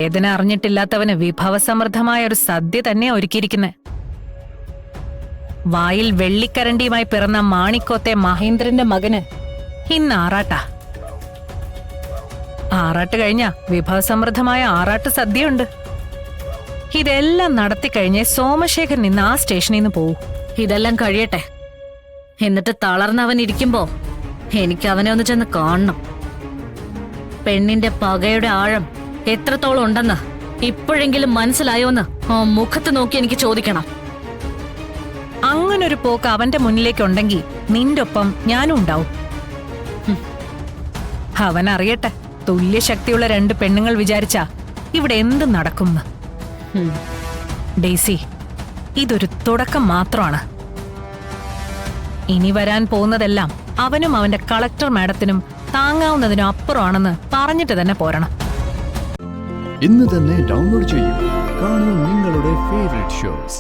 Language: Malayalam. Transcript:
വേദന അറിഞ്ഞിട്ടില്ലാത്തവന് വിഭവസമൃദ്ധമായ ഒരു സദ്യ തന്നെ ഒരുക്കിയിരിക്കുന്നെ. വായിൽ വെള്ളിക്കരണ്ടിയുമായി പിറന്ന മാണിക്കോത്തെ മഹേന്ദ്രന്റെ മകന് ഇന്ന് ആറാട്ടാ. ആറാട്ട് കഴിഞ്ഞ വിഭവസമൃദ്ധമായ ആറാട്ട് സദ്യയുണ്ട്. ഇതെല്ലാം നടത്തിക്കഴിഞ്ഞ് സോമശേഖരൻ ഇന്ന് ആ സ്റ്റേഷനിൽ നിന്ന് പോവൂ. ഇതെല്ലാം കഴിയട്ടെ. എന്നിട്ട് തളർന്നവൻ ഇരിക്കുമ്പോ എനിക്ക് അവനെ ഒന്ന് ചെന്ന് കാണണം. പെണ്ണിന്റെ പകയുടെ ആഴം എത്രത്തോളം ഉണ്ടെന്ന് ഇപ്പോഴെങ്കിലും മനസ്സിലായോന്ന് ആ മുഖത്ത് നോക്കി എനിക്ക് ചോദിക്കണം. അങ്ങനൊരു പോക്ക് അവന്റെ മുന്നിലേക്കുണ്ടെങ്കിൽ നിന്റെ ഒപ്പം ഞാനും ഉണ്ടാവും. അവൻ അറിയട്ടെ, തുല്യശക്തിയുള്ള 2 പെണ്ണുങ്ങൾ വിചാരിച്ചാ ഇവിടെ എന്ത് നടക്കുമെന്ന്. ഡെയ്സി, ഇതൊരു തുടക്കം മാത്രമാണ്. ഇനി വരാൻ പോകുന്നതെല്ലാം അവനും അവന്റെ കളക്ടർ മാഡത്തിനും താങ്ങാവുന്നതിനും അപ്പുറമാണെന്ന് പറഞ്ഞിട്ട് തന്നെ പോരണം. ഇന്ന് തന്നെ ഡൗൺലോഡ് ചെയ്യൂ. കാണൂ നിങ്ങളുടെ ഫേവറേറ്റ് ഷോസ്.